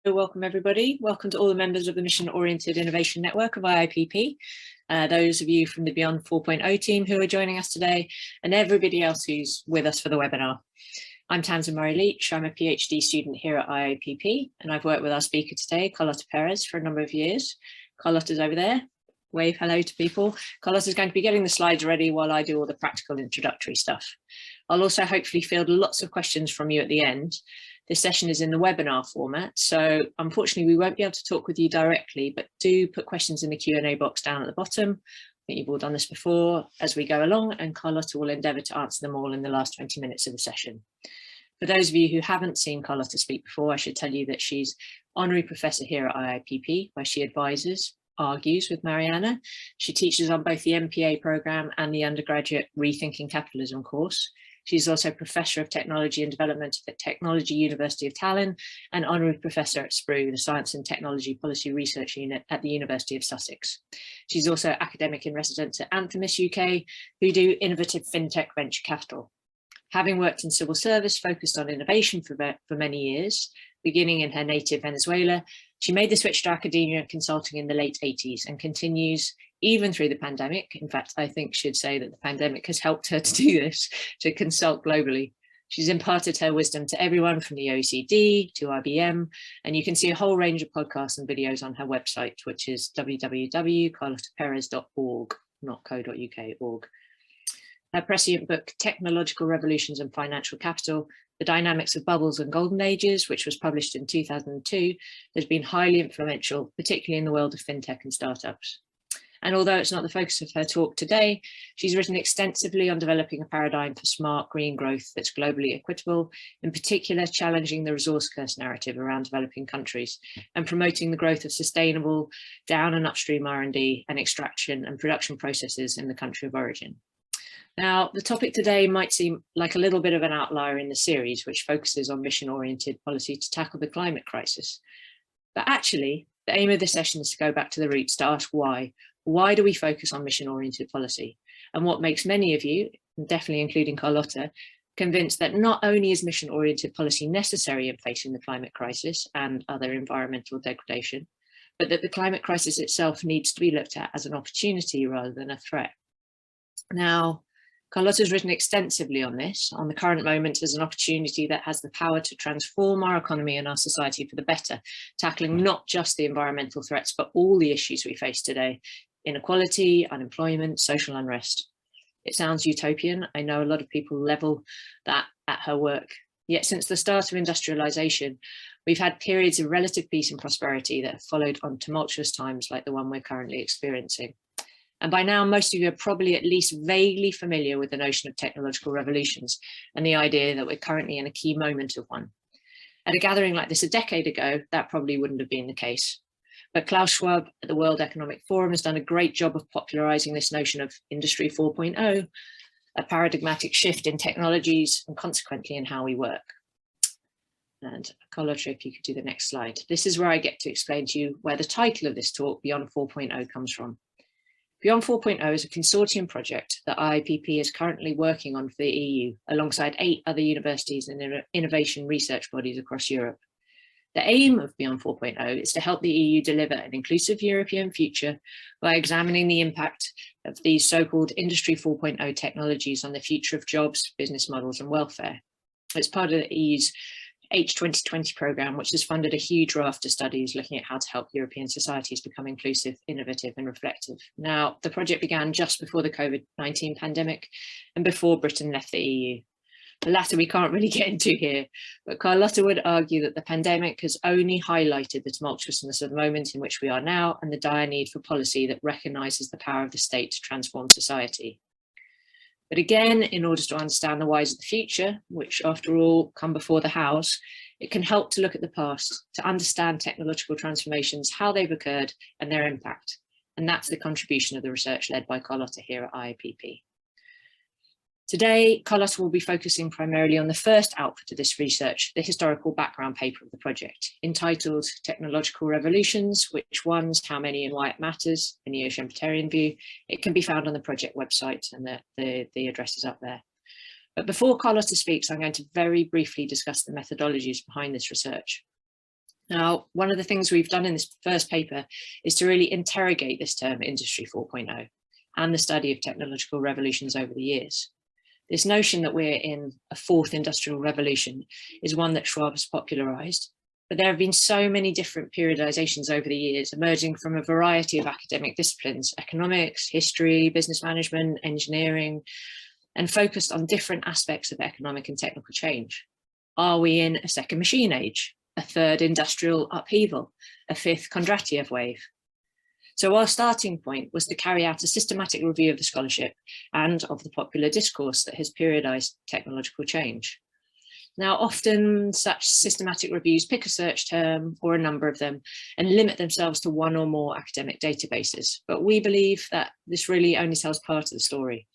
Welcome everybody. Welcome to all the members of the Mission Oriented Innovation Network of IIPP, those of you from the Beyond 4.0 team who are joining us today, and everybody else who's with us for the webinar. I'm Tamsin Murray-Leach. I'm a PhD student here at IIPP, and I've worked with our speaker today, Carlota Perez, for a number of years. Carlota's over there. Wave hello to people. Carlota's going to be getting the slides ready while I do all the practical introductory stuff. I'll also hopefully field lots of questions from you at the end. This session is in the webinar format, so unfortunately we won't be able to talk with you directly, but do put questions in the Q&A box down at the bottom. I think you've all done this before as we go along, and Carlota will endeavour to answer them all in the last 20 minutes of the session. For those of you who haven't seen Carlota speak before, I should tell you that she's Honorary Professor here at IIPP, where she advises, argues with Mariana. She teaches on both the MPA programme and the undergraduate Rethinking Capitalism course. She's also Professor of Technology and Development at Technology University of Tallinn and Honorary Professor at SPRU, the Science and Technology Policy Research Unit at the University of Sussex. She's also Academic in Residence at Anthemis UK, who do innovative fintech venture capital. Having worked in civil service focused on innovation for many years, beginning in her native Venezuela, she made the switch to academia consulting in the late 80s and continues even through the pandemic. In fact, I think she'd say that the pandemic has helped her to do this, to consult globally. She's imparted her wisdom to everyone from the OECD to IBM, and you can see a whole range of podcasts and videos on her website, which is www.carlotaperez.org, not co.uk, . Her prescient book, Technological Revolutions and Financial Capital, The Dynamics of Bubbles and Golden Ages, which was published in 2002, has been highly influential, particularly in the world of fintech and startups. And although it's not the focus of her talk today, she's written extensively on developing a paradigm for smart green growth that's globally equitable, in particular challenging the resource curse narrative around developing countries and promoting the growth of sustainable down and upstream R&D and extraction and production processes in the country of origin. Now, the topic today might seem like a little bit of an outlier in the series, which focuses on mission-oriented policy to tackle the climate crisis. But actually, the aim of this session is to go back to the roots to ask why. Why do we focus on mission-oriented policy? And what makes many of you, and definitely including Carlota, convinced that not only is mission-oriented policy necessary in facing the climate crisis and other environmental degradation, but that the climate crisis itself needs to be looked at as an opportunity rather than a threat. Now, Carlota has written extensively on this, on the current moment as an opportunity that has the power to transform our economy and our society for the better, tackling not just the environmental threats, but all the issues we face today: inequality, unemployment, social unrest. It sounds utopian. I know a lot of people level that at her work. Yet since the start of industrialization, we've had periods of relative peace and prosperity that have followed on tumultuous times like the one we're currently experiencing. And by now, most of you are probably at least vaguely familiar with the notion of technological revolutions and the idea that we're currently in a key moment of one. At a gathering like this a decade ago, that probably wouldn't have been the case. But Klaus Schwab at the World Economic Forum has done a great job of popularizing this notion of Industry 4.0, a paradigmatic shift in technologies and consequently in how we work. And Carlota, if you could do the next slide. This is where I get to explain to you where the title of this talk, Beyond 4.0, comes from. Beyond 4.0 is a consortium project that IIPP is currently working on for the EU, alongside 8 other universities and innovation research bodies across Europe. The aim of Beyond 4.0 is to help the EU deliver an inclusive European future by examining the impact of these so-called Industry 4.0 technologies on the future of jobs, business models and welfare. It's part of the EU's H2020 programme, which has funded a huge raft of studies looking at how to help European societies become inclusive, innovative and reflective. Now, the project began just before the COVID-19 pandemic and before Britain left the EU. The latter we can't really get into here, but Carlota would argue that the pandemic has only highlighted the tumultuousness of the moment in which we are now and the dire need for policy that recognises the power of the state to transform society. But again, in order to understand the whys of the future, which after all come before the hows, it can help to look at the past, to understand technological transformations, how they've occurred and their impact. And that's the contribution of the research led by Carlota here at IIPP. Today, Carlota will be focusing primarily on the first output of this research, the historical background paper of the project, entitled Technological Revolutions, Which Ones, How Many and Why It Matters, a Neo-Schumpeterian View. It can be found on the project website and the address is up there. But before Carlota speaks, I'm going to very briefly discuss the methodologies behind this research. Now, one of the things we've done in this first paper is to really interrogate this term Industry 4.0 and the study of technological revolutions over the years. This notion that we're in a fourth industrial revolution is one that Schwab has popularized, but there have been so many different periodizations over the years emerging from a variety of academic disciplines, economics, history, business management, engineering, and focused on different aspects of economic and technical change. Are we in a second machine age, a third industrial upheaval, a fifth Kondratiev wave? So our starting point was to carry out a systematic review of the scholarship and of the popular discourse that has periodized technological change. Now, often such systematic reviews pick a search term or a number of them and limit themselves to one or more academic databases. But we believe that this really only tells part of the story.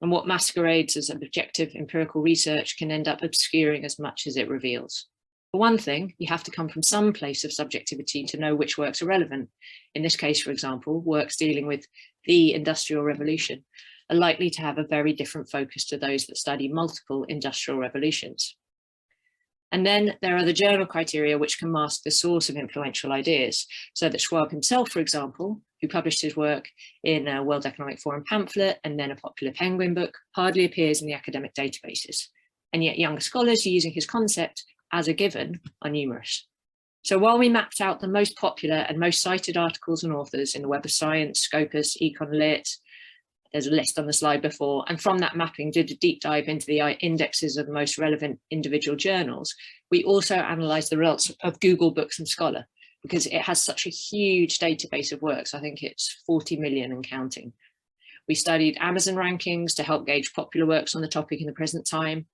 And what masquerades as objective empirical research can end up obscuring as much as it reveals. For one thing, you have to come from some place of subjectivity to know which works are relevant. In this case, for example, works dealing with the Industrial Revolution are likely to have a very different focus to those that study multiple industrial revolutions. And then there are the journal criteria which can mask the source of influential ideas, so that Schwab himself, for example, who published his work in a World Economic Forum pamphlet and then a popular Penguin book, hardly appears in the academic databases. And yet younger scholars using his concept as a given are numerous. So while we mapped out the most popular and most cited articles and authors in the Web of Science, Scopus, Econ Lit, there's a list on the slide before, and from that mapping did a deep dive into the indexes of the most relevant individual journals, we also analysed the results of Google Books and Scholar, because it has such a huge database of works. I think it's 40 million and counting. We studied Amazon rankings to help gauge popular works on the topic in the present time.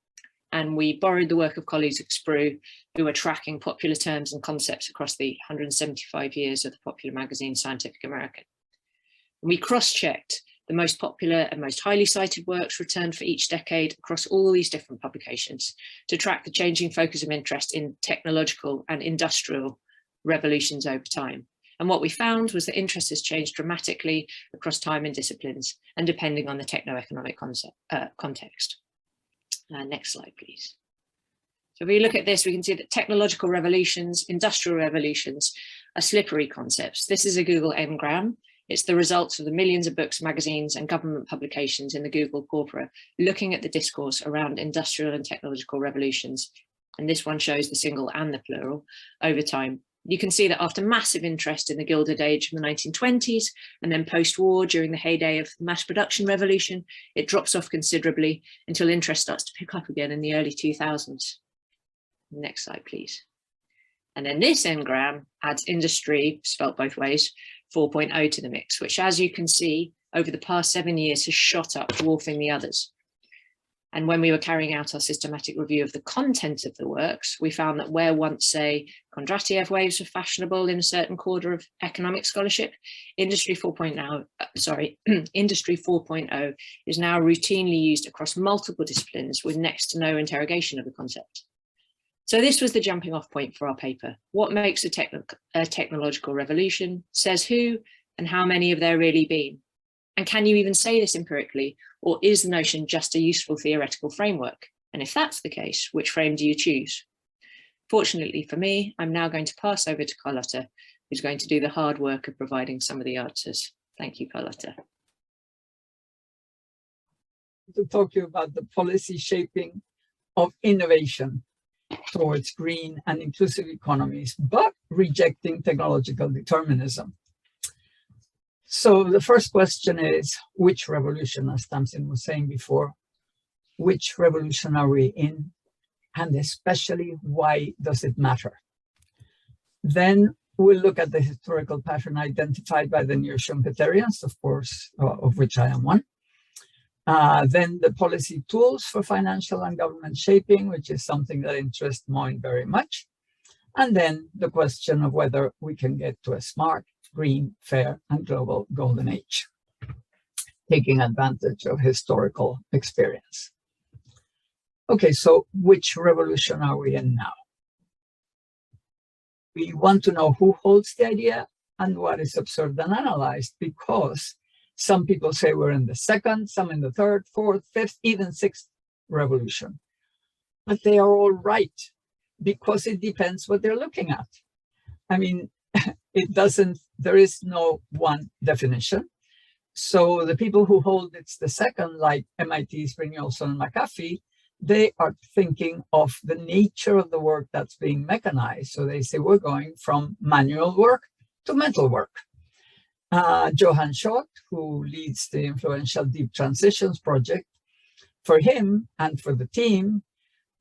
And we borrowed the work of colleagues at Sprue, who are tracking popular terms and concepts across the 175 years of the popular magazine Scientific American. And we cross-checked the most popular and most highly cited works returned for each decade across all these different publications to track the changing focus of interest in technological and industrial revolutions over time. And what we found was that interest has changed dramatically across time and disciplines and depending on the techno-economic context. Next slide, please. So if we look at this, we can see that technological revolutions, industrial revolutions are slippery concepts. This is a Google Ngram. It's the results of the millions of books, magazines, and government publications in the Google corpora, looking at the discourse around industrial and technological revolutions. And this one shows the single and the plural over time. You can see that after massive interest in the Gilded Age of the 1920s and then post-war during the heyday of the mass production revolution, it drops off considerably until interest starts to pick up again in the early 2000s. Next slide, please. And then this Ngram adds industry, spelt both ways, 4.0 to the mix, which as you can see, over the past 7 years has shot up, dwarfing the others. And when we were carrying out our systematic review of the content of the works, we found that where once, say, Kondratiev waves were fashionable in a certain quarter of economic scholarship, Industry 4.0 is now routinely used across multiple disciplines with next to no interrogation of the concept. So this was the jumping off point for our paper. What makes a technological revolution? Says who and how many have there really been? And can you even say this empirically, or is the notion just a useful theoretical framework? And if that's the case, which frame do you choose? Fortunately for me, I'm now going to pass over to Carlota, who's going to do the hard work of providing some of the answers. Thank you, Carlota. To talk to you about the policy shaping of innovation towards green and inclusive economies, but rejecting technological determinism. So the first question is, which revolution, as Tamsin was saying before, which revolution are we in? And especially, why does it matter? Then we'll look at the historical pattern identified by the neo-Schumpeterians, of course, of which I am one. Then the policy tools for financial and government shaping, which is something that interests MOIN very much. And then the question of whether we can get to a smart, green, fair, and global golden age, taking advantage of historical experience. Okay, so which revolution are we in now? We want to know who holds the idea and what is observed and analyzed, because some people say we're in the second, some in the third, fourth, fifth, even sixth revolution. But they are all right, because it depends what they're looking at. I mean, there is no one definition. So the people who hold it's the second, like MIT's Brynjolfsson and McAfee, they are thinking of the nature of the work that's being mechanized. So they say we're going from manual work to mental work. Johan Schott, who leads the influential Deep Transitions project, for him and for the team,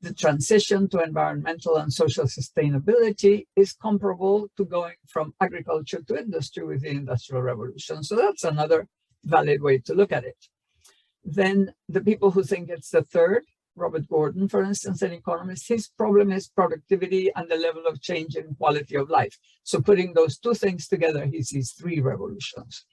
the transition to environmental and social sustainability is comparable to going from agriculture to industry with the Industrial Revolution. So that's another valid way to look at it. Then the people who think it's the third, Robert Gordon, for instance, an economist, his problem is productivity and the level of change in quality of life. So putting those two things together, he sees three revolutions.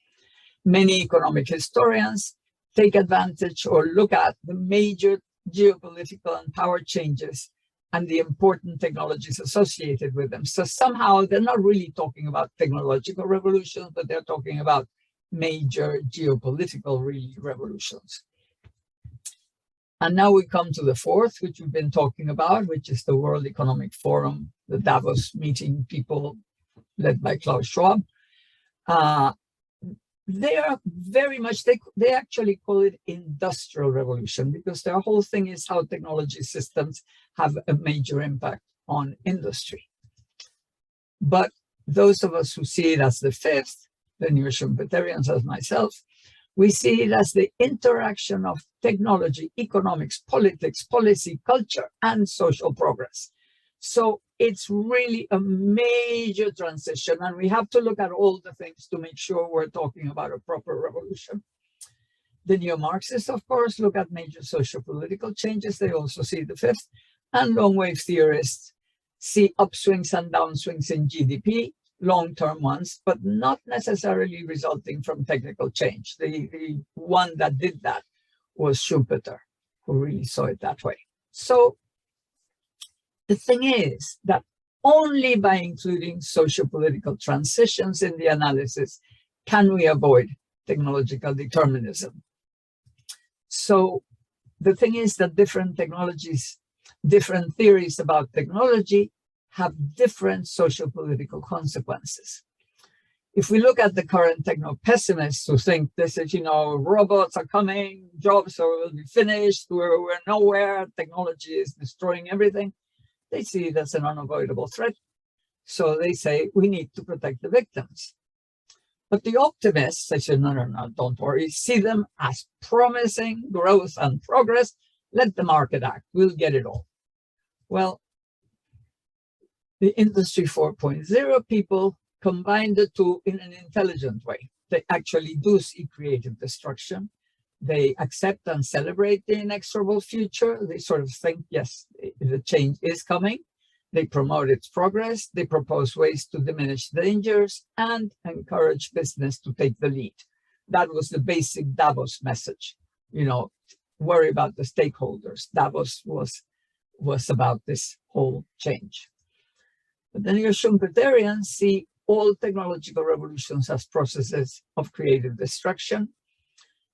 Many economic historians take advantage or look at the major geopolitical and power changes and the important technologies associated with them. So somehow they're not really talking about technological revolutions, but they're talking about major geopolitical revolutions. And now we come to the fourth, which we've been talking about, which is the World Economic Forum, the Davos meeting people led by Klaus Schwab. They are very much, they actually call it industrial revolution because their whole thing is how technology systems have a major impact on industry. But those of us who see it as the fifth, the neo-Schumpeterians as myself, we see it as the interaction of technology, economics, politics, policy, culture, and social progress. So it's really a major transition, and we have to look at all the things to make sure we're talking about a proper revolution. The neo-Marxists, of course, look at major socio-political changes. They also see the fifth, and long-wave theorists see upswings and downswings in GDP, long-term ones, but not necessarily resulting from technical change. The one that did that was Schumpeter, who really saw it that way. So the thing is that only by including socio-political transitions in the analysis can we avoid technological determinism. So the thing is that different technologies, different theories about technology have different socio-political consequences. If we look at the current techno-pessimists who think this is, robots are coming, jobs will be finished, we're nowhere, technology is destroying everything, they see it as an unavoidable threat. So they say, we need to protect the victims. But the optimists, they say, no, don't worry, see them as promising growth and progress, let the market act, we'll get it all. Well, the Industry 4.0 people combine the two in an intelligent way. They actually do see creative destruction. They accept and celebrate the inexorable future. They sort of think, yes, the change is coming. They promote its progress. They propose ways to diminish dangers and encourage business to take the lead. That was the basic Davos message. Worry about the stakeholders. Davos was about this whole change. But then your Schumpeterians see all technological revolutions as processes of creative destruction.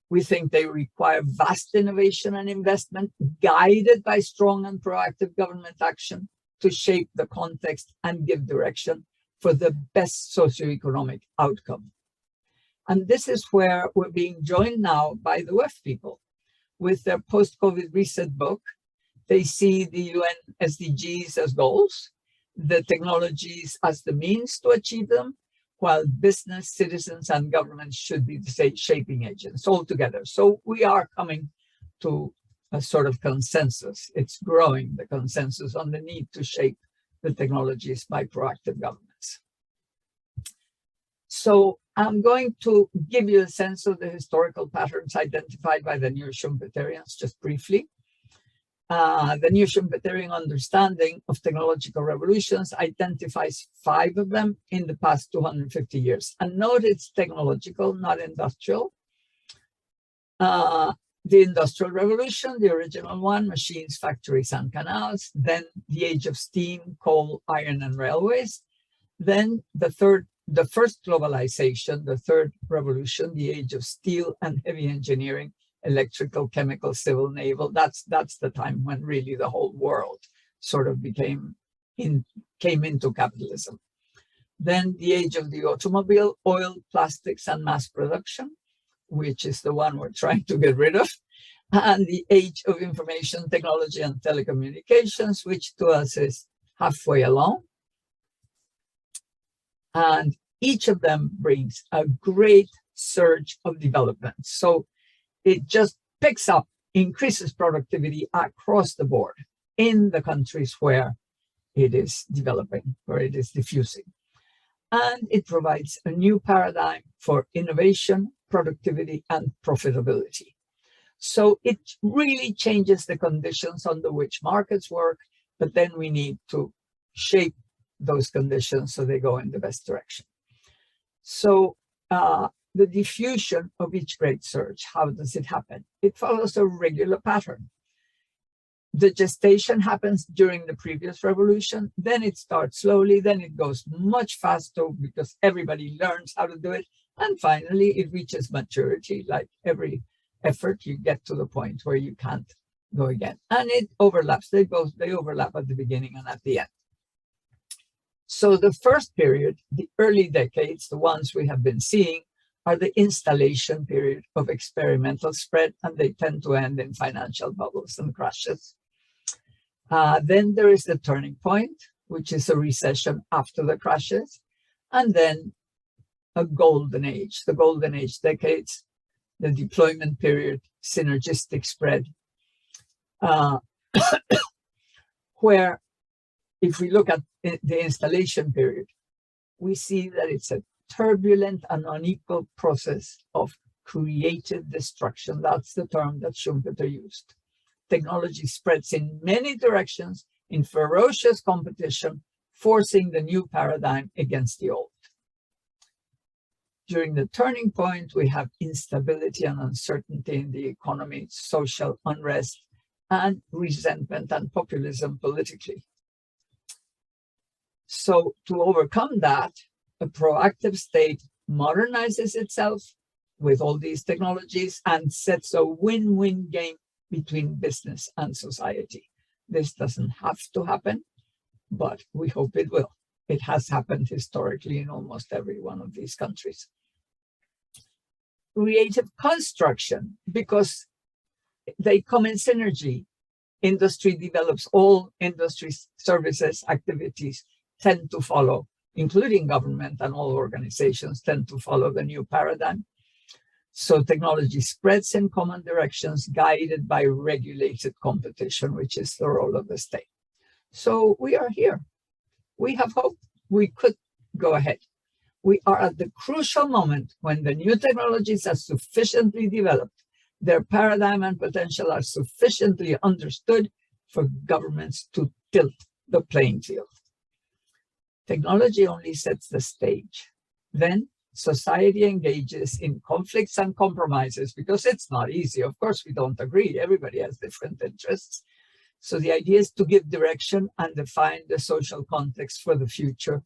We think they require vast innovation and investment guided by strong and proactive government action to shape the context and give direction for the best socioeconomic outcome. And this is where we're being joined now by the WEF people. With their post-COVID reset book, they see the UN SDGs as goals, the technologies as the means to achieve them, while business, citizens, and governments should be the shaping agents all together. So we are coming to a sort of consensus. It's growing, the consensus on the need to shape the technologies by proactive governments. So I'm going to give you a sense of the historical patterns identified by the neo-Schumpeterians, just briefly. The neo-Schumpeterian understanding of technological revolutions identifies 5 of them in the past 250 years. And note it's technological, not industrial. The Industrial Revolution, the original one, machines, factories, and canals. Then the age of steam, coal, iron, and railways. Then the first globalization, the third revolution, the age of steel and heavy engineering, electrical, chemical, civil, naval. That's the time when really the whole world sort of came into capitalism. Then the age of the automobile, oil, plastics, and mass production, which is the one we're trying to get rid of. And the age of information technology and telecommunications, which to us is halfway along. And each of them brings a great surge of development. So it just picks up, increases productivity across the board in the countries where it is developing, where it is diffusing. And it provides a new paradigm for innovation, productivity, and profitability. So it really changes the conditions under which markets work, but then we need to shape those conditions so they go in the best direction. So the diffusion of each great surge, how does it happen? It follows a regular pattern. The gestation happens during the previous revolution, then it starts slowly, then it goes much faster because everybody learns how to do it, and finally it reaches maturity. Like every effort, you get to the point where you can't go again. And it overlaps, they overlap at the beginning and at the end. So the first period, the early decades, the ones we have been seeing, are the installation period of experimental spread, and they tend to end in financial bubbles and crashes. Then there is the turning point, which is a recession after the crashes, and then a golden age, the golden age decades, the deployment period, synergistic spread, where if we look at the installation period, we see that it's a turbulent and unequal process of creative destruction. That's the term that Schumpeter used. Technology spreads in many directions in ferocious competition, forcing the new paradigm against the old. During the turning point, we have instability and uncertainty in the economy, social unrest, and resentment and populism politically. So to overcome that, a proactive state modernizes itself with all these technologies and sets a win-win game between business and society. This doesn't have to happen, but we hope it will. It has happened historically in almost every one of these countries. Creative construction, because they come in synergy. Industry develops, all industry services, activities tend to follow, including government, and all organizations tend to follow the new paradigm. So technology spreads in common directions, guided by regulated competition, which is the role of the state. So we are here. We have hope. We could go ahead. We are at the crucial moment when the new technologies are sufficiently developed, their paradigm and potential are sufficiently understood for governments to tilt the playing field. Technology only sets the stage. Then society engages in conflicts and compromises, because it's not easy. Of course, we don't agree. Everybody has different interests. So the idea is to give direction and define the social context for the future,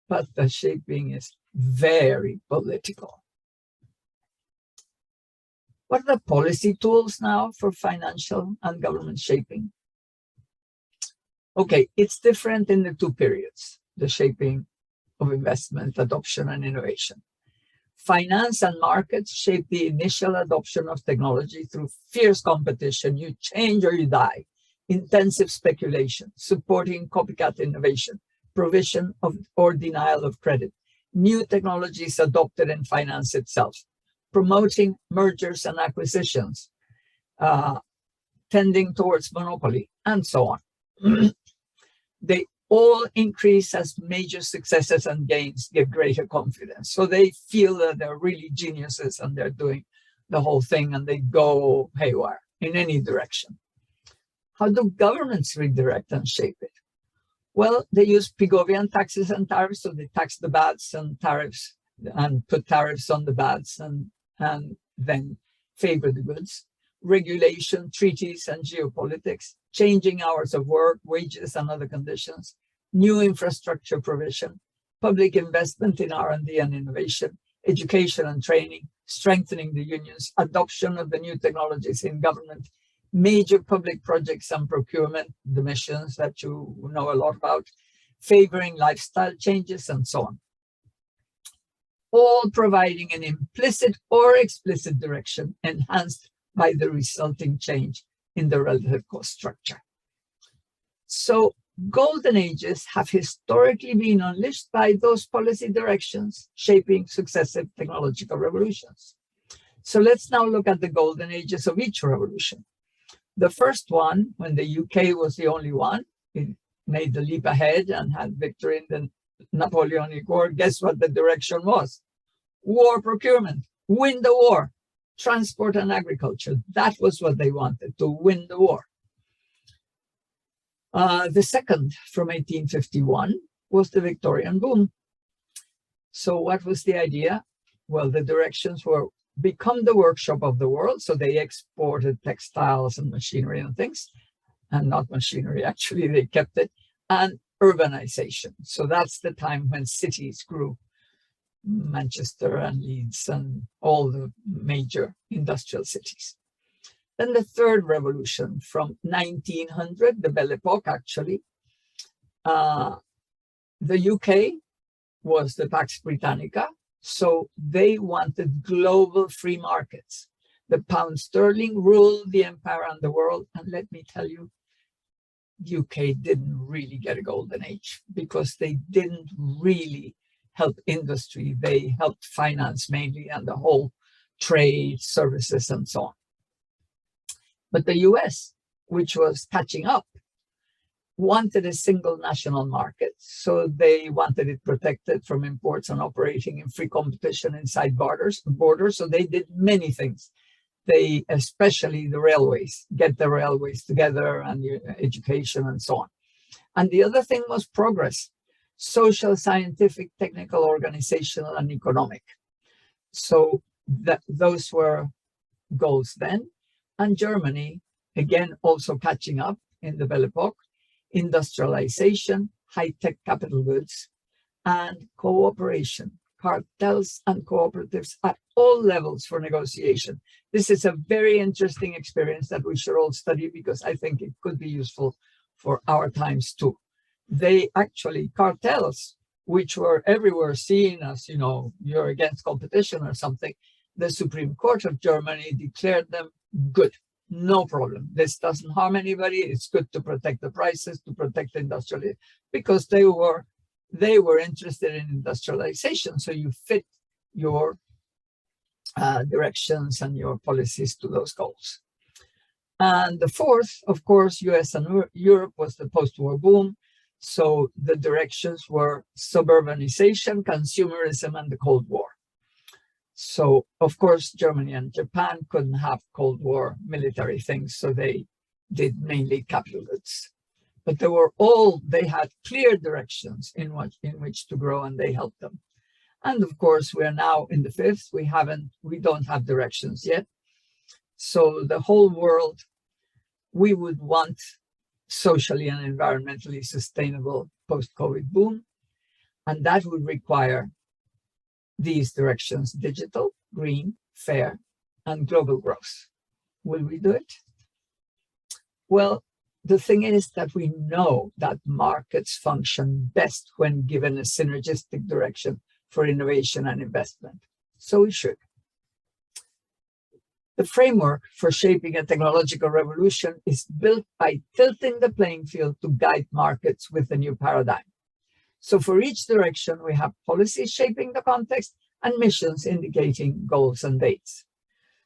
but the shaping is very political. What are the policy tools now for financial and government shaping? Okay, it's different in the two periods, the shaping of investment, adoption, and innovation. Finance and markets shape the initial adoption of technology through fierce competition. You change or you die. Intensive speculation, supporting copycat innovation, provision of or denial of credit, new technologies adopted in finance itself, promoting mergers and acquisitions, tending towards monopoly, and so on. They all increase as major successes and gains give greater confidence. So they feel that they're really geniuses and they're doing the whole thing, and they go haywire in any direction. How do governments redirect and shape it? Well, they use Pigovian taxes and tariffs, so they tax the bads and tariffs and put tariffs on the bads and then favor the goods. Regulation, treaties, and geopolitics, changing hours of work, wages, and other conditions, new infrastructure provision, public investment in R&D and innovation, education and training, strengthening the unions, adoption of the new technologies in government, major public projects and procurement, the missions that you know a lot about, favoring lifestyle changes, and so on. all providing an implicit or explicit direction enhanced by the resulting change in the relative cost structure. So golden ages have historically been unleashed by those policy directions shaping successive technological revolutions. So let's now look at the golden ages of each revolution. The first one, when the UK was the only one, it made the leap ahead and had victory in the Napoleonic War. Guess what the direction was? War procurement, win the war, transport and agriculture. That was what they wanted, to win the war. The second, from 1851, was the Victorian boom. So what was the idea? Well, the directions were become the workshop of the world. So they exported textiles and machinery and things, and not machinery, actually, they kept it, and urbanization. So that's the time when cities grew, Manchester and Leeds and all the major industrial cities. Then the third revolution from 1900, the Belle Epoque actually, the UK was the Pax Britannica. So they wanted global free markets. The pound sterling ruled the empire and the world. And let me tell you, UK didn't really get a golden age because they didn't really help industry. They helped finance mainly and the whole trade, services, and so on. But the US, which was catching up, wanted a single national market. So they wanted it protected from imports and operating in free competition inside borders. So they did many things. They, especially the railways, get the railways together and education and so on. And the other thing was progress, social, scientific, technical, organizational, and economic. So those were goals then. And Germany, again, also catching up in the Belle Epoque, industrialization, high-tech capital goods, and cooperation, cartels and cooperatives at all levels for negotiation. This is a very interesting experience that we should all study because I think it could be useful for our times too. They actually, cartels, which were everywhere seen as, you know, you're against competition or something, the Supreme Court of Germany declared them good. No problem. This doesn't harm anybody. It's good to protect the prices, to protect the industrial, because they were interested in industrialization. So you fit your directions and your policies to those goals. And the fourth, of course, US and Europe was the post-war boom. So the directions were suburbanization, consumerism, and the Cold War. So, of course, Germany and Japan couldn't have Cold War military things, so they did mainly capital goods. But they had clear directions in which to grow, and they helped them. And of course, we are now in the fifth. We don't have directions yet. So the whole world, we would want socially and environmentally sustainable post-COVID boom, and that would require these directions: digital, green, fair, and global growth. Will we do it? Well, the thing is that we know that markets function best when given a synergistic direction for innovation and investment. So we should. The framework for shaping a technological revolution is built by tilting the playing field to guide markets with a new paradigm. So for each direction, we have policies shaping the context and missions indicating goals and dates.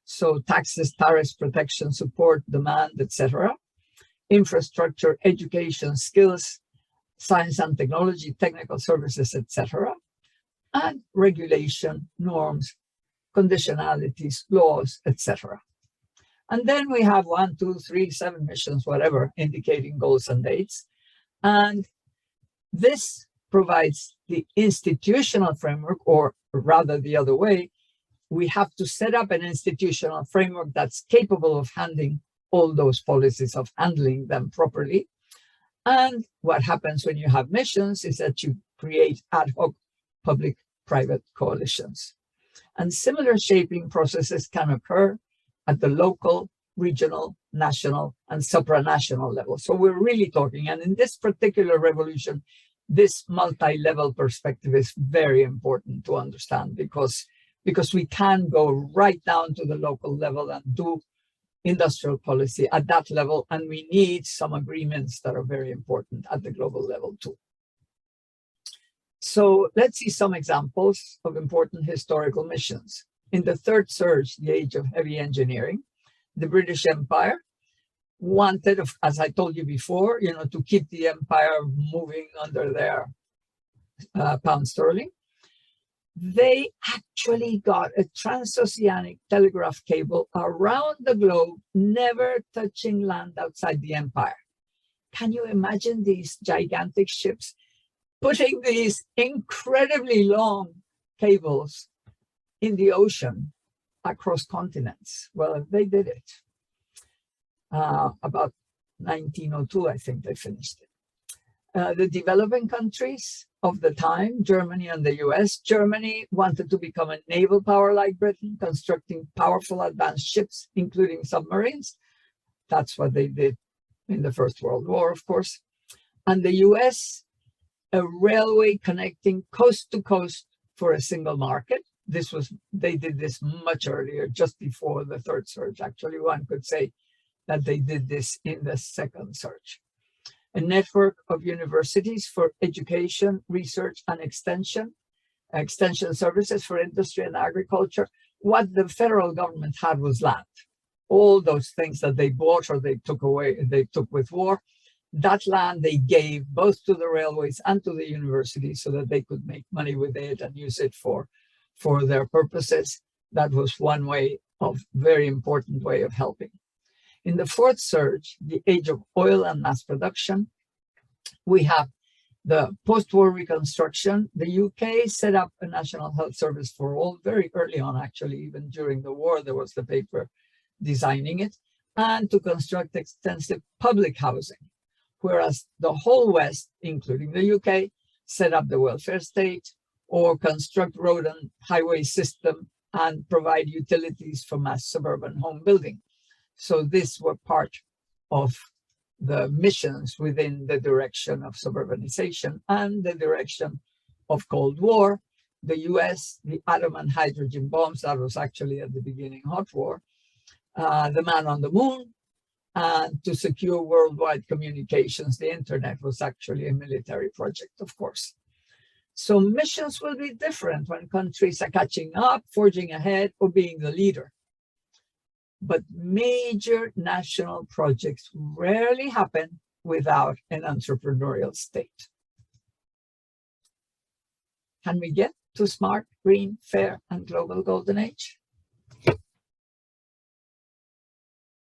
So taxes, tariffs, protection, support, demand, etc. Infrastructure, education, skills, science and technology, technical services, etc. And regulation, norms, conditionalities, laws, etc. And then we have 1, 2, 3, 7 missions, whatever, indicating goals and dates. And this provides the institutional framework, or rather the other way, we have to set up an institutional framework that's capable of handling all those policies, of handling them properly. And what happens when you have missions is that you create ad hoc public-private coalitions. And similar shaping processes can occur at the local, regional, national, and supranational level. So we're really talking, and in this particular revolution, this multi-level perspective is very important to understand because we can go right down to the local level and do industrial policy at that level, and we need some agreements that are very important at the global level too. So let's see some examples of important historical missions. In the third surge, the age of heavy engineering, the British Empire wanted, as I told you before, to keep the empire moving under their pound sterling. They actually got a transoceanic telegraph cable around the globe, never touching land outside the empire. Can you imagine these gigantic ships putting these incredibly long cables in the ocean across continents? Well, they did it. About 1902, I think they finished it. The developing countries of the time, Germany and the US. Germany wanted to become a naval power like Britain, constructing powerful advanced ships, including submarines. That's what they did in the First World War, of course. And the US, a railway connecting coast to coast for a single market. They did this much earlier, just before the third surge. Actually, one could say that they did this in the second surge. A network of universities for education, research, and extension services for industry and agriculture. What the federal government had was land. All those things that they bought or they took away, they took with war, that land they gave both to the railways and to the universities so that they could make money with it and use it for their purposes. That was one very important way of helping. In the fourth surge, the age of oil and mass production, we have the post-war reconstruction. The UK set up a national health service for all very early on, actually, even during the war, there was the paper designing it, and to construct extensive public housing, whereas the whole West, including the UK, set up the welfare state or construct road and highway system and provide utilities for mass suburban home building. So these were part of the missions within the direction of suburbanization and the direction of Cold War. The US, the atom and hydrogen bombs, that was actually at the beginning hot war, the man on the moon, and to secure worldwide communications. The internet was actually a military project, of course. So missions will be different when countries are catching up, forging ahead, or being the leader. But major national projects rarely happen without an entrepreneurial state. Can we get to smart, green, fair, and global golden age?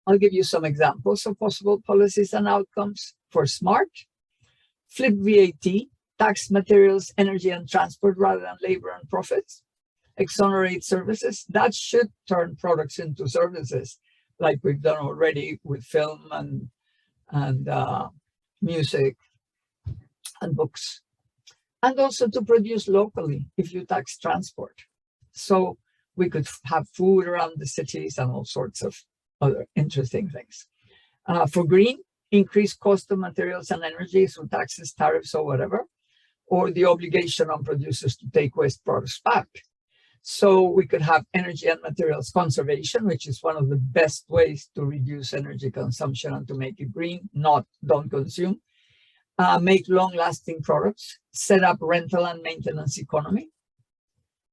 I'll give you some examples of possible policies and outcomes for smart. Flip VAT, tax materials, energy, and transport rather than labor and profits. Exonerate services, that should turn products into services, like we've done already with film and music and books. And also to produce locally if you tax transport. So we could have food around the cities and all sorts of other interesting things. For green, increased cost of materials and energy through taxes, tariffs, or whatever, or the obligation on producers to take waste products back. So we could have energy and materials conservation, which is one of the best ways to reduce energy consumption and to make it green, not don't consume. Make long-lasting products, set up rental and maintenance economy.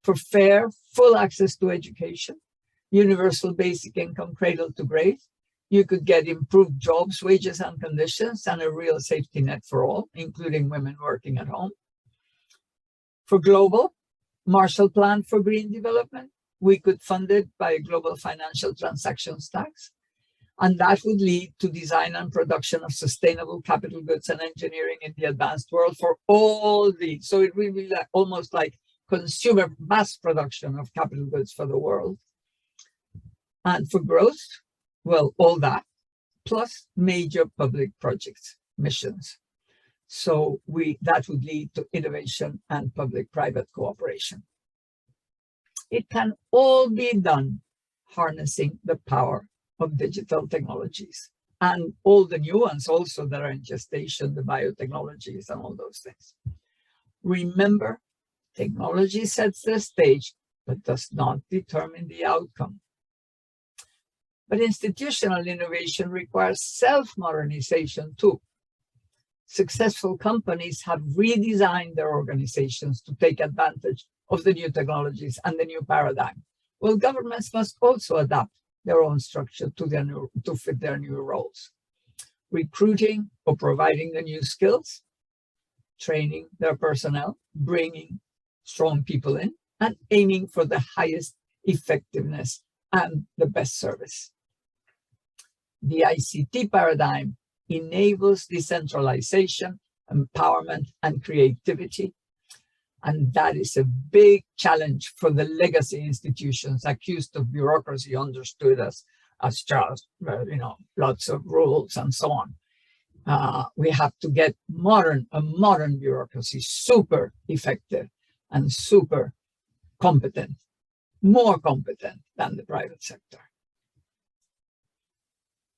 For fair, full access to education, universal basic income cradle to grave. You could get improved jobs, wages, and conditions, and a real safety net for all, including women working at home. For global, Marshall Plan for green development, we could fund it by a global financial transactions tax. And that would lead to design and production of sustainable capital goods and engineering in the advanced world for all these. So it will be like, almost like consumer mass production of capital goods for the world. And for growth, well, all that, plus major public projects, missions. So that would lead to innovation and public-private cooperation. It can all be done harnessing the power of digital technologies. and all the new ones also that are in gestation, the biotechnologies and all those things. Remember, technology sets the stage, but does not determine the outcome. But institutional innovation requires self-modernization too. Successful companies have redesigned their organizations to take advantage of the new technologies and the new paradigm. Well, governments must also adapt their own structure to fit their new roles. Recruiting or providing the new skills, training their personnel, bringing strong people in, and aiming for the highest effectiveness and the best service. The ICT paradigm enables decentralization, empowerment, and creativity. And that is a big challenge for the legacy institutions accused of bureaucracy, understood as just, lots of rules and so on. We have to get a modern bureaucracy, super effective and super competent, more competent than the private sector.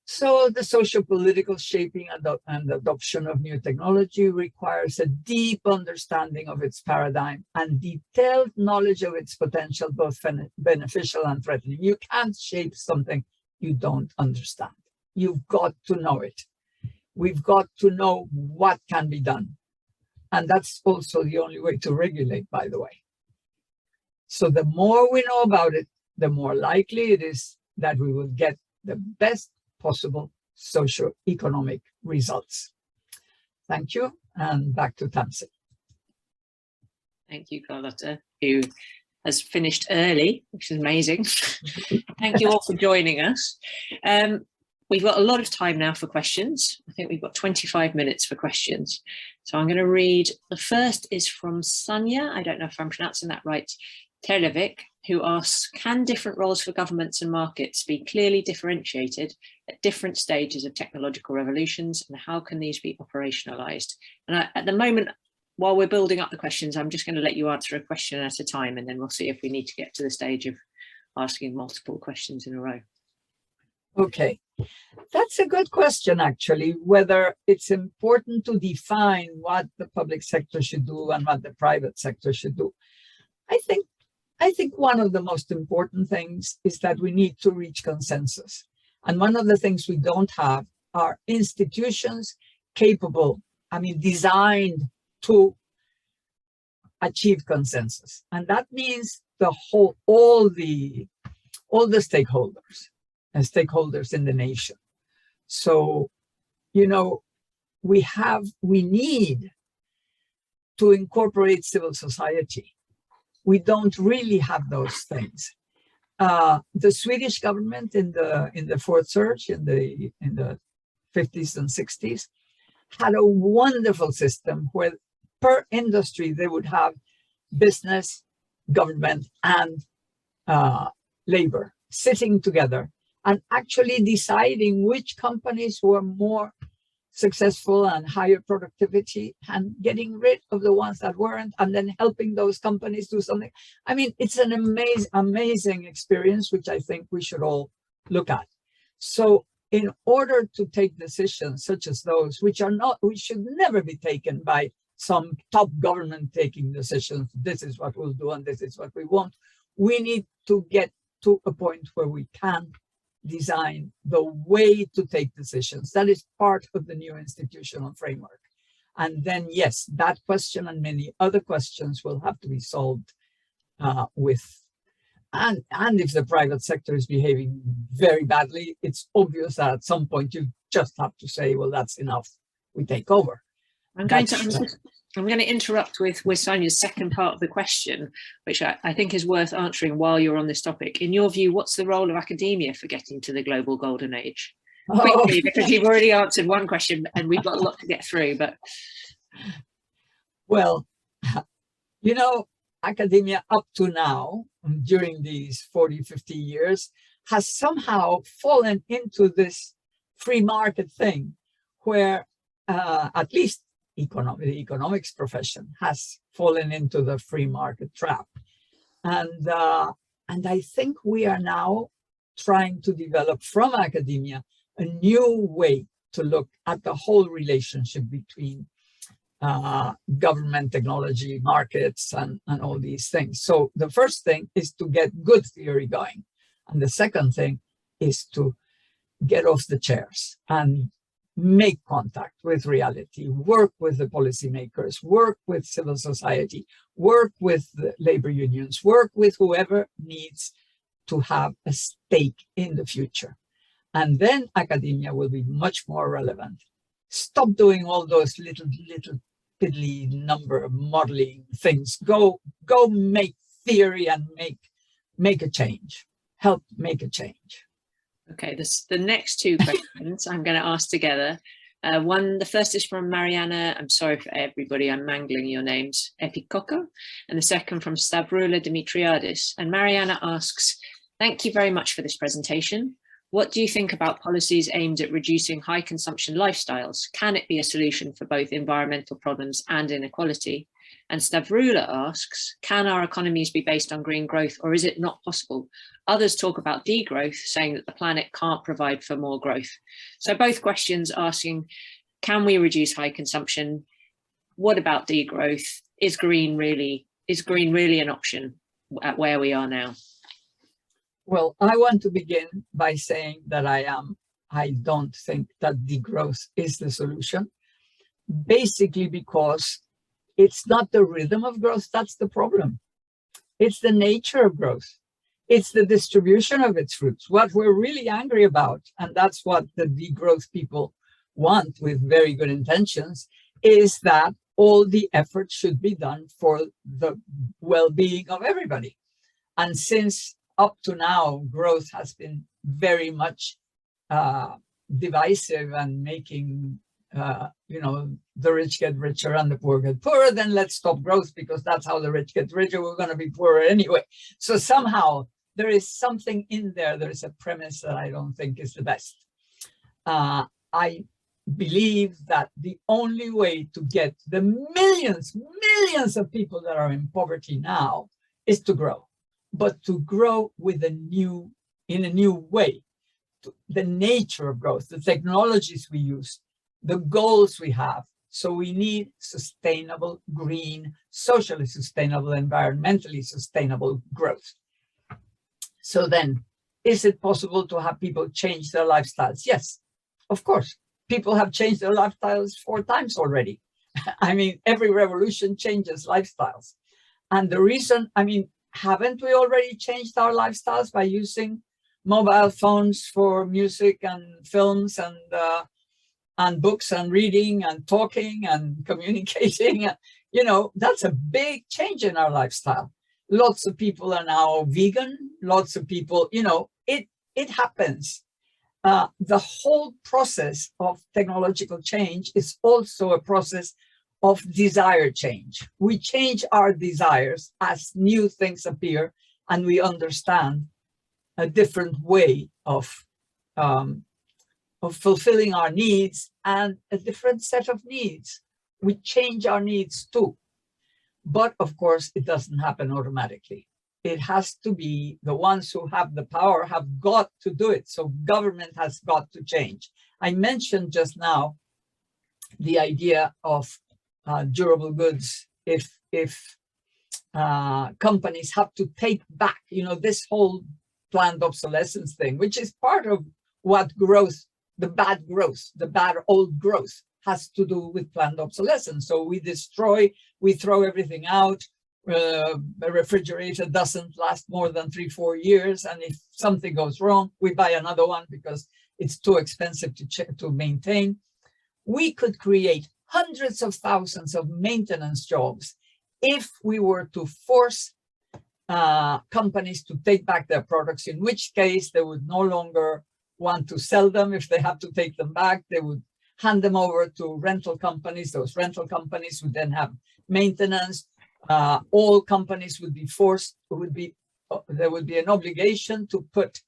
So the socio-political shaping and adoption of new technology requires a deep understanding of its paradigm and detailed knowledge of its potential, both beneficial and threatening. You can't shape something you don't understand. You've got to know it. We've got to know what can be done. And that's also the only way to regulate, by the way. So the more we know about it, the more likely it is that we will get the best possible socio-economic results. Thank you, and back to Tamsin. Thank you, Carlota, who has finished early, which is amazing. Thank you all for joining us. We've got a lot of time now for questions. I think we've got 25 minutes for questions. So I'm going to read, the first is from Sonia, I don't know if I'm pronouncing that right, Televic, who asks, can different roles for governments and markets be clearly differentiated at different stages of technological revolutions, and how can these be operationalized? And at the moment, while we're building up the questions, I'm just going to let you answer a question at a time, and then we'll see if we need to get to the stage of asking multiple questions in a row. Okay, that's a good question, actually, whether it's important to define what the public sector should do and what the private sector should do. I think one of the most important things is that we need to reach consensus. And one of the things we don't have are institutions capable, designed to achieve consensus. And that means all the stakeholders and stakeholders in the nation. So, we need to incorporate civil society. We don't really have those things. The Swedish government in the fourth surge in the 50s and 60s had a wonderful system where per industry they would have business, government, and labor sitting together and actually deciding which companies were more successful and higher productivity, and getting rid of the ones that weren't, and then helping those companies do something. It's an amazing experience, which I think we should all look at. So in order to take decisions such as those, which should never be taken by some top government taking decisions, this is what we'll do and this is what we want, we need to get to a point where we can design the way to take decisions. That is part of the new institutional framework. And then, yes, that question and many other questions will have to be solved and if the private sector is behaving very badly, it's obvious that at some point you just have to say, well, that's enough, we take over. I'm going to interrupt with Sonia's second part of the question, which I think is worth answering while you're on this topic. In your view, what's the role of academia for getting to the global golden age? Quickly, because you've already answered one question and we've got a lot to get through. But well, academia up to now, during these 40, 50 years, has somehow fallen into this free market thing where at least the economics profession has fallen into the free market trap. And I think we are now trying to develop from academia a new way to look at the whole relationship between government, technology, markets, and all these things. So the first thing is to get good theory going. And the second thing is to get off the chairs and make contact with reality, work with the policymakers, work with civil society, work with the labor unions, work with whoever needs to have a stake in the future. And then academia will be much more relevant. Stop doing all those little piddly number modeling things. Go make theory and make a change. Help make a change. Okay, the next two questions I'm going to ask together. The first is from Mariana. I'm sorry for everybody, I'm mangling your names. Epikoko, and the second from Stavroula Dimitriadis. And Mariana asks, thank you very much for this presentation. What do you think about policies aimed at reducing high consumption lifestyles? Can it be a solution for both environmental problems and inequality? And Stavroula asks, can our economies be based on green growth, or is it not possible? Others talk about degrowth, saying that the planet can't provide for more growth. So both questions asking, can we reduce high consumption? What about degrowth? Is green really an option at where we are now? Well, I want to begin by saying that I don't think that degrowth is the solution, basically because it's not the rhythm of growth that's the problem. It's the nature of growth. It's the distribution of its fruits. What we're really angry about, and that's what the degrowth people want with very good intentions, is that all the effort should be done for the well-being of everybody. And since up to now, growth has been very much divisive and making, the rich get richer and the poor get poorer, then let's stop growth because that's how the rich get richer. We're going to be poorer anyway. So somehow there is something in there. There is a premise that I don't think is the best. I believe that the only way to get the millions of people that are in poverty now is to grow, but to grow in a new way. The nature of growth, the technologies we use, the goals we have. So we need sustainable, green, socially sustainable, environmentally sustainable growth. So then, is it possible to have people change their lifestyles? Yes, of course. People have changed their lifestyles 4 times already. I mean, every revolution changes lifestyles. And the reason, haven't we already changed our lifestyles by using mobile phones for music and films and books and reading and talking and communicating? That's a big change in our lifestyle. Lots of people are now vegan. Lots of people, it happens. The whole process of technological change is also a process of desire change. We change our desires as new things appear, and we understand a different way of fulfilling our needs and a different set of needs. We change our needs too. But of course, it doesn't happen automatically. It has to be the ones who have the power have got to do it. So government has got to change. I mentioned just now the idea of durable goods. If companies have to take back, this whole planned obsolescence thing, which is part of what growth, the bad old growth has to do with planned obsolescence. So we destroy, we throw everything out. A refrigerator doesn't last more than 3-4 years, and if something goes wrong, we buy another one because it's too expensive to maintain. We could create hundreds of thousands of maintenance jobs if we were to force companies to take back their products, in which case they would no longer want to sell them. If they have to take them back, they would hand them over to rental companies. Those rental companies would then have maintenance. All companies would be forced, there would be an obligation to put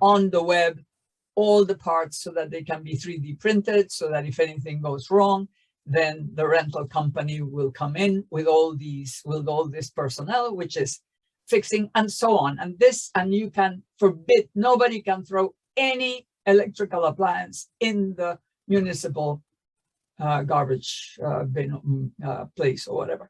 on the web all the parts so that they can be 3D printed, so that if anything goes wrong, then the rental company will come in with all this personnel, which is fixing and so on. And you can forbid, nobody can throw any electrical appliance in the municipal garbage bin place or whatever.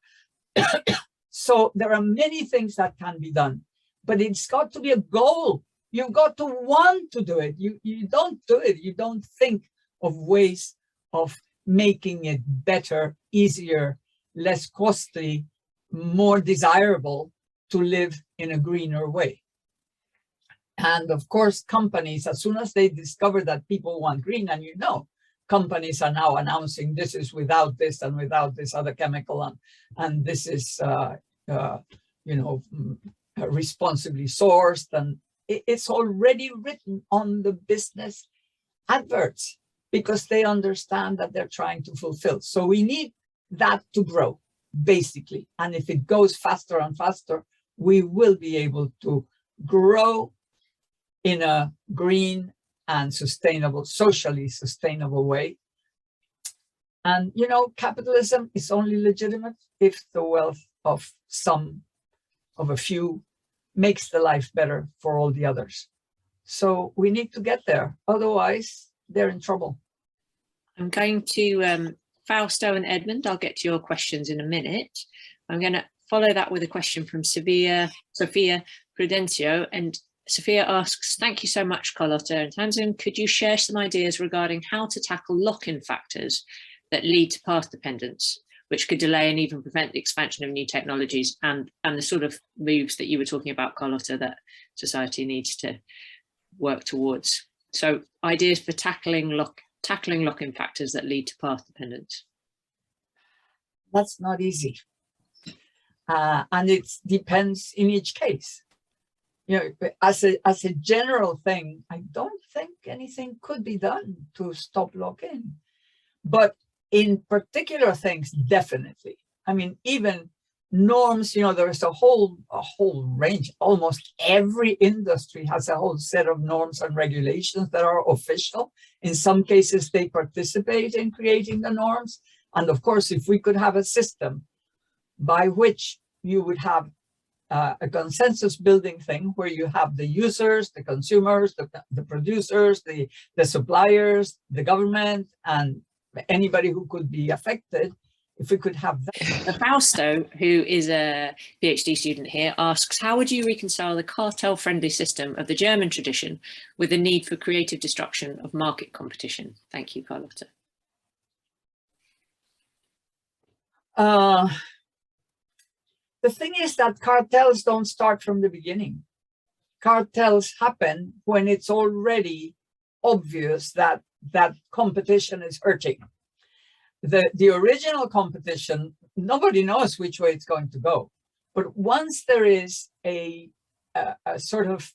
So there are many things that can be done, but it's got to be a goal. You've got to want to do it. You don't do it. You don't think of ways of making it better, easier, less costly, more desirable to live in a greener way. And of course, companies, as soon as they discover that people want green, and companies are now announcing this is without this and without this other chemical, and this is, responsibly sourced, and it's already written on the business adverts because they understand that they're trying to fulfill. So we need that to grow, basically. And if it goes faster and faster, we will be able to grow in a green and sustainable, socially sustainable way. And, capitalism is only legitimate if the wealth of a few makes the life better for all the others. So we need to get there. Otherwise, they're in trouble. I'm going to Fausto and Edmund. I'll get to your questions in a minute. I'm going to follow that with a question from Sophia Prudencio. And Sophia asks, thank you so much, Carlota and Tamsin. Could you share some ideas regarding how to tackle lock-in factors that lead to path dependence, which could delay and even prevent the expansion of new technologies and the sort of moves that you were talking about, Carlota, that society needs to work towards? So ideas for tackling lock-in factors that lead to path dependence. That's not easy. And it depends in each case. As a general thing, I don't think anything could be done to stop lock-in. But in particular things, definitely. I mean, even norms, there's a whole range. Almost every industry has a whole set of norms and regulations that are official. In some cases, they participate in creating the norms. And of course, if we could have a system by which you would have a consensus building thing where you have the users, the consumers, the producers, the suppliers, the government, and anybody who could be affected, if we could have that. Fausto, who is a PhD student here, asks, how would you reconcile the cartel-friendly system of the German tradition with the need for creative destruction of market competition? Thank you, Carlota. The thing is that cartels don't start from the beginning. Cartels happen when it's already obvious that competition is hurting. The original competition, nobody knows which way it's going to go. But once there is a sort of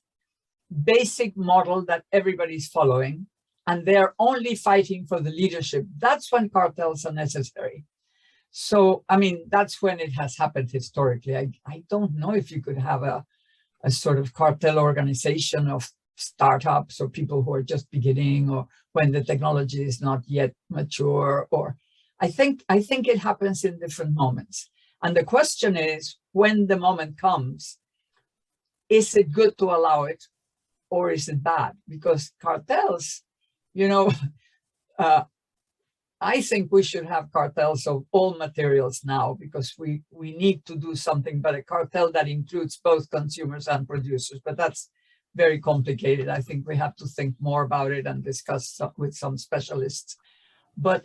basic model that everybody's following, and they're only fighting for the leadership, that's when cartels are necessary. So, I mean, that's when it has happened historically. I don't know if you could have a sort of cartel organization of startups or people who are just beginning, or when the technology is not yet mature, or I think it happens in different moments. And the question is, when the moment comes, is it good to allow it or is it bad? Because cartels, I think we should have cartels of all materials now, because we need to do something, but a cartel that includes both consumers and producers. But that's very complicated. I think we have to think more about it and discuss with some specialists. But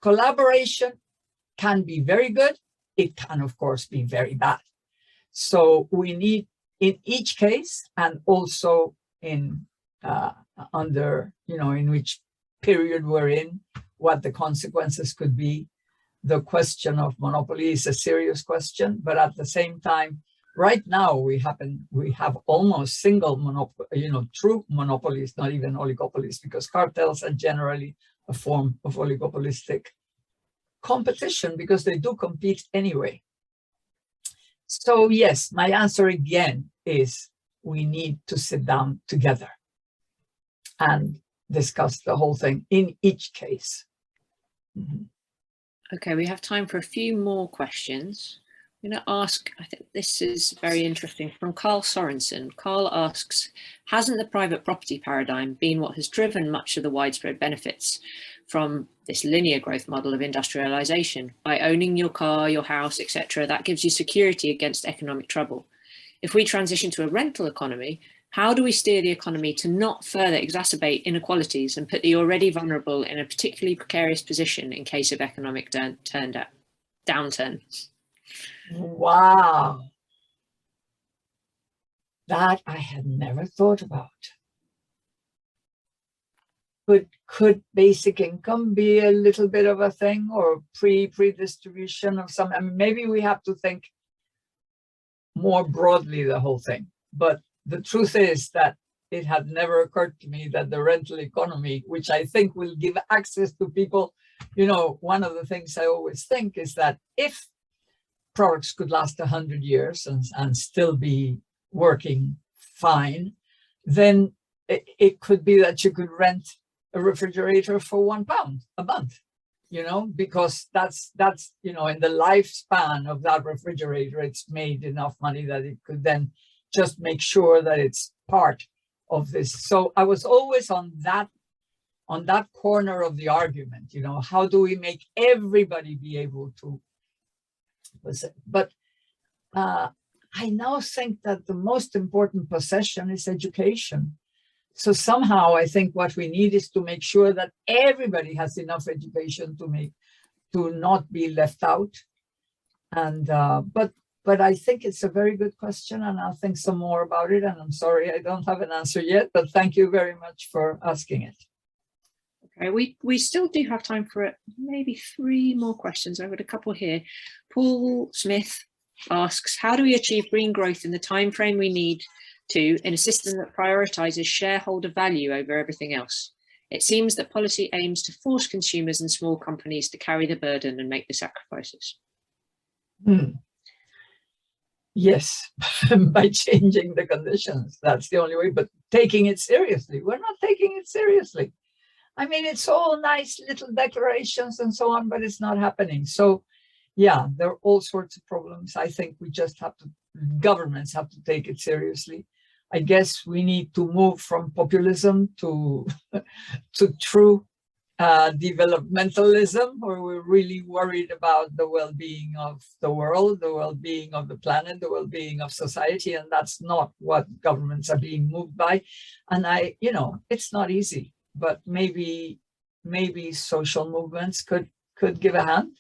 collaboration can be very good. It can, of course, be very bad. So we need, in each case, and also in in which period we're in, what the consequences could be. The question of monopoly is a serious question, but at the same time, right now we have almost single monopoly, true monopolies, not even oligopolies, because cartels are generally a form of oligopolistic competition because they do compete anyway. So yes, my answer again is we need to sit down together and discuss the whole thing in each case. Okay, we have time for a few more questions. I'm going to ask, I think this is very interesting, from Carl Sorensen. Carl asks, hasn't the private property paradigm been what has driven much of the widespread benefits from this linear growth model of industrialization? By owning your car, your house, etc., that gives you security against economic trouble. If we transition to a rental economy, how do we steer the economy to not further exacerbate inequalities and put the already vulnerable in a particularly precarious position in case of economic downturn? Wow. That I had never thought about. Could basic income be a little bit of a thing, or pre-distribution of some? I mean, maybe we have to think more broadly the whole thing. But the truth is that it had never occurred to me that the rental economy, which I think will give access to people, one of the things I always think is that if products could last 100 years and still be working fine, then it could be that you could rent a refrigerator for £1 a month, because that's in the lifespan of that refrigerator, it's made enough money that it could then just make sure that it's part of this. So I was always on that corner of the argument, how do we make everybody be able to listen? But I now think that the most important possession is education. So somehow I think what we need is to make sure that everybody has enough education to not be left out. And but I think it's a very good question, and I'll think some more about it. And I'm sorry I don't have an answer yet, but thank you very much for asking it. Okay, we still do have time for maybe 3 more questions. I've got a couple here. Paul Smith asks, how do we achieve green growth in the time frame we need to in a system that prioritizes shareholder value over everything else? It seems that policy aims to force consumers and small companies to carry the burden and make the sacrifices. Yes, by changing the conditions. That's the only way, but taking it seriously. We're not taking it seriously. I mean, it's all nice little declarations and so on, but it's not happening. So yeah, there are all sorts of problems. I think we just governments have to take it seriously. I guess we need to move from populism to true developmentalism, where we're really worried about the well-being of the world, the well-being of the planet, the well-being of society, and that's not what governments are being moved by. And it's not easy, but maybe social movements could give a hand.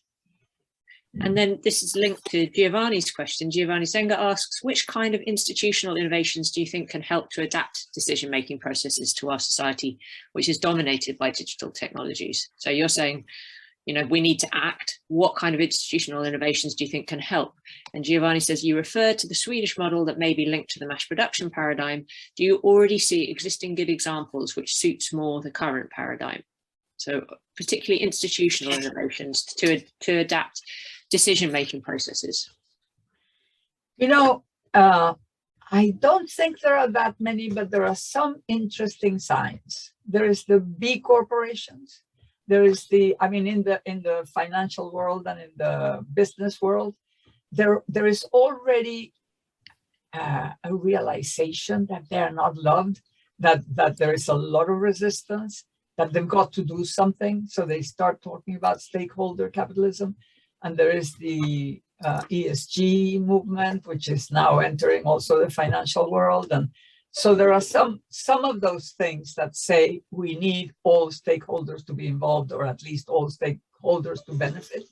And then this is linked to Giovanni's question. Giovanni Senga asks, which kind of institutional innovations do you think can help to adapt decision-making processes to our society, which is dominated by digital technologies? So you're saying, we need to act. What kind of institutional innovations do you think can help? And Giovanni says, you refer to the Swedish model that may be linked to the mass production paradigm. Do you already see existing good examples which suits more the current paradigm? So particularly institutional innovations to adapt decision-making processes. I don't think there are that many, but there are some interesting signs. There is the B corporations. There is in the financial world and in the business world, there is already a realization that they are not loved, that there is a lot of resistance, that they've got to do something. So they start talking about stakeholder capitalism. And there is the ESG movement, which is now entering also the financial world. And so there are some of those things that say we need all stakeholders to be involved, or at least all stakeholders to benefit,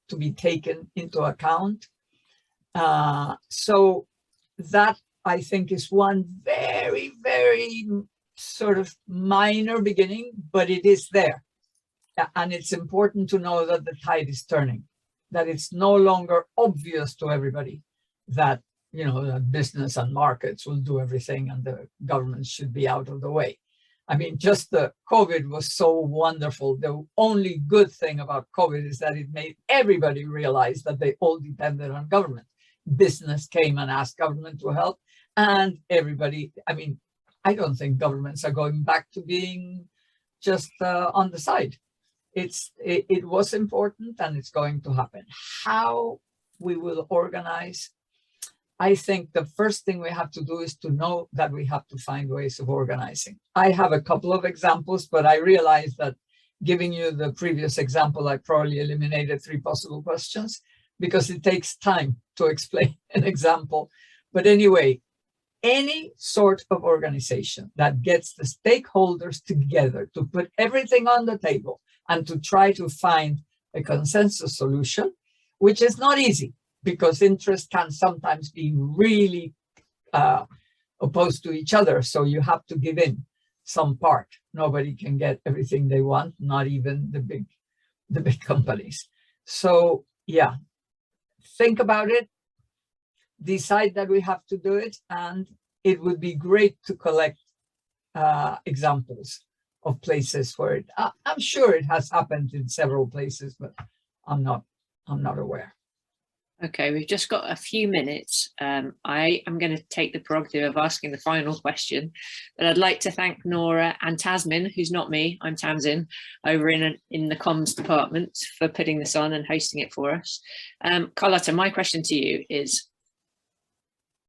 to be taken into account. So that, I think, is one very, very sort of minor beginning, but it is there. And it's important to know that the tide is turning, that it's no longer obvious to everybody that, that business and markets will do everything and the government should be out of the way. I mean, just the COVID was so wonderful. The only good thing about COVID is that it made everybody realize that they all depended on government. Business came and asked government to help, and everybody, I don't think governments are going back to being just on the side. It was important, and it's going to happen. How we will organize. I think the first thing we have to do is to know that we have to find ways of organizing. I have a couple of examples, but I realize that giving you the previous example, I probably eliminated 3 possible questions because it takes time to explain an example. But anyway, any sort of organization that gets the stakeholders together to put everything on the table and to try to find a consensus solution, which is not easy because interests can sometimes be really opposed to each other. So you have to give in some part. Nobody can get everything they want, not even the big companies. So yeah, think about it, decide that we have to do it, and it would be great to collect examples of places where it, I'm sure it has happened in several places, but I'm not aware. Okay, we've just got a few minutes. I am going to take the prerogative of asking the final question, but I'd like to thank Nora and Tasmin, who's not me, I'm Tamsin, over in the comms department for putting this on and hosting it for us. Carlota, my question to you is,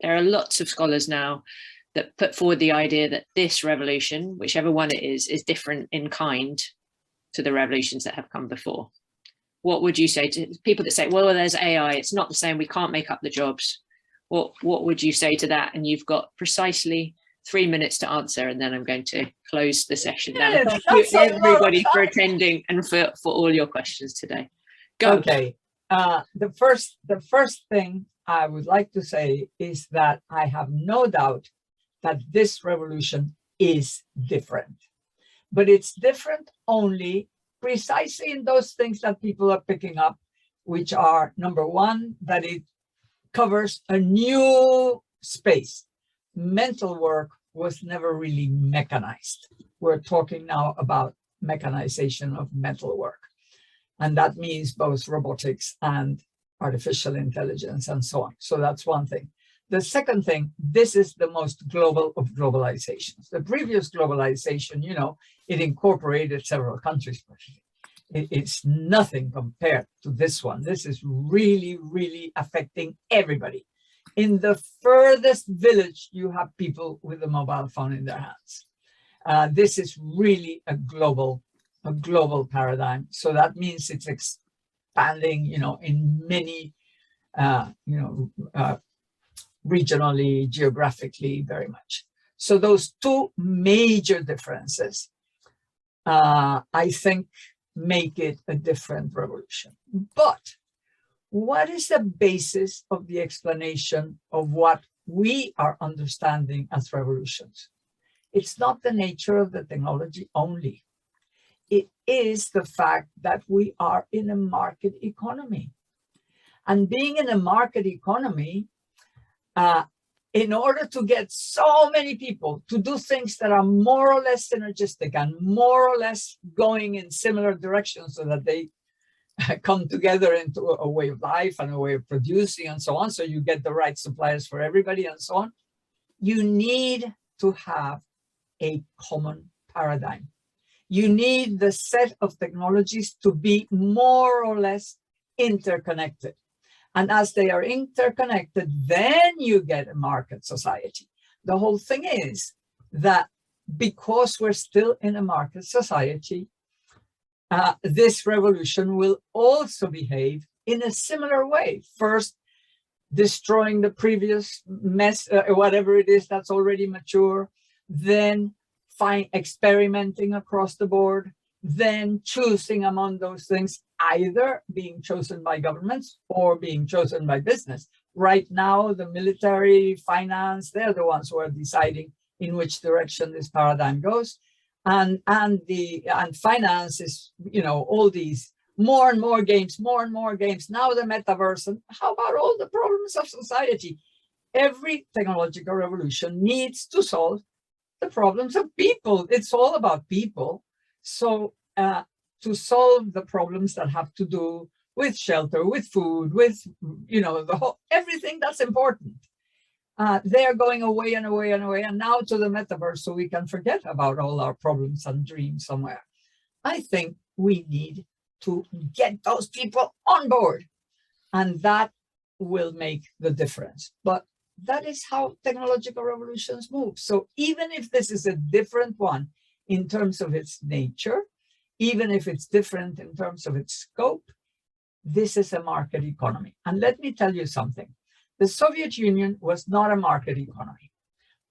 there are lots of scholars now that put forward the idea that this revolution, whichever one it is different in kind to the revolutions that have come before. What would you say to people that say, well, there's AI, it's not the same, we can't make up the jobs? What would you say to that? And you've got precisely 3 minutes to answer, and then I'm going to close the session down. Thank you everybody for attending and for all your questions today. Go. Okay, the first thing I would like to say is that I have no doubt that this revolution is different, but it's different only precisely in those things that people are picking up, which are, number one, that it covers a new space. Mental work was never really mechanized. We're talking now about mechanization of mental work. And that means both robotics and artificial intelligence and so on. So that's one thing. The second thing, this is the most global of globalizations. The previous globalization, you know, it incorporated several countries. It's nothing compared to this one. This is really, really affecting everybody. In the furthest village, you have people with a mobile phone in their hands. This is really a global paradigm. So that means it's expanding, you know, in many, regionally, geographically, very much. So those 2 major differences, I think, make it a different revolution. But what is the basis of the explanation of what we are understanding as revolutions? It's not the nature of the technology only. It is the fact that we are in a market economy. And being in a market economy, in order to get so many people to do things that are more or less synergistic and more or less going in similar directions so that they come together into a way of life and a way of producing and so on, so you get the right suppliers for everybody and so on, you need to have a common paradigm. You need the set of technologies to be more or less interconnected. And as they are interconnected, then you get a market society. The whole thing is that because we're still in a market society, this revolution will also behave in a similar way. First, destroying the previous mess, whatever it is that's already mature, then experimenting across the board, then choosing among those things, either being chosen by governments or being chosen by business. Right now, the military, finance, they're the ones who are deciding in which direction this paradigm goes. And finance is, you know, all these more and more games, now the metaverse, and how about all the problems of society? Every technological revolution needs to solve the problems of people. It's all about people. So to solve the problems that have to do with shelter, with food, with, you know, the whole, everything that's important, they are going away and away and away, and now to the metaverse, so we can forget about all our problems and dreams somewhere. I think we need to get those people on board, and that will make the difference. But that is how technological revolutions move. So even if this is a different one in terms of its nature, even if it's different in terms of its scope, this is a market economy. And let me tell you something. The Soviet Union was not a market economy,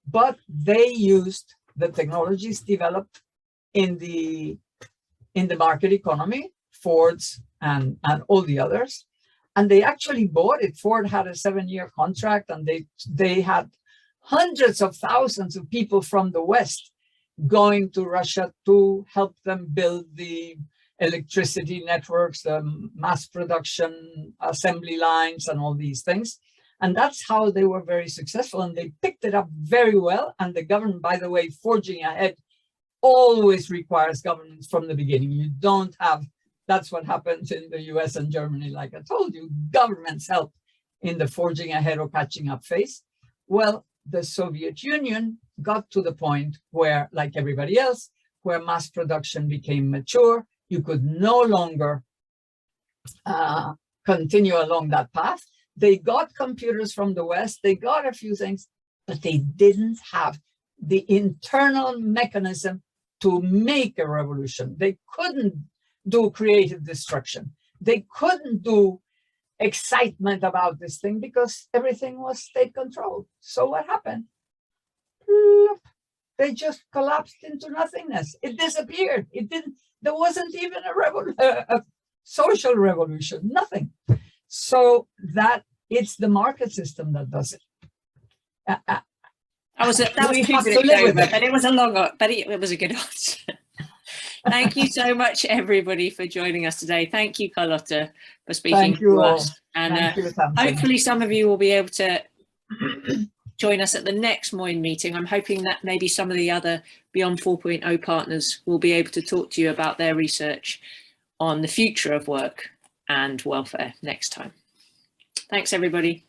but they used the technologies developed in the market economy, Ford's and all the others, and they actually bought it. Ford had a 7-year contract, and they had hundreds of thousands of people from the West going to Russia to help them build the electricity networks, the mass production assembly lines, and all these things. And that's how they were very successful, and they picked it up very well. And the government, by the way, forging ahead always requires governments from the beginning. You don't have, that's what happens in the US and Germany, like I told you, governments help in the forging ahead or catching up phase. Well, the Soviet Union got to the point where, like everybody else, where mass production became mature. You could no longer continue along that path. They got computers from the West, they got a few things, but they didn't have the internal mechanism to make a revolution. They couldn't do creative destruction. They couldn't do excitement about this thing because everything was state controlled. So what happened? They just collapsed into nothingness. It disappeared. It didn't, there wasn't even a social revolution, nothing. So that it's the market system that does it. That was too good over, but it was a long, but it was a good answer. Thank you so much, everybody, for joining us today. Thank you, Carlota, for speaking to us. And hopefully some of you will be able to join us at the next MOIN meeting. I'm hoping that maybe some of the other Beyond 4.0 partners will be able to talk to you about their research on the future of work and welfare next time. Thanks, everybody.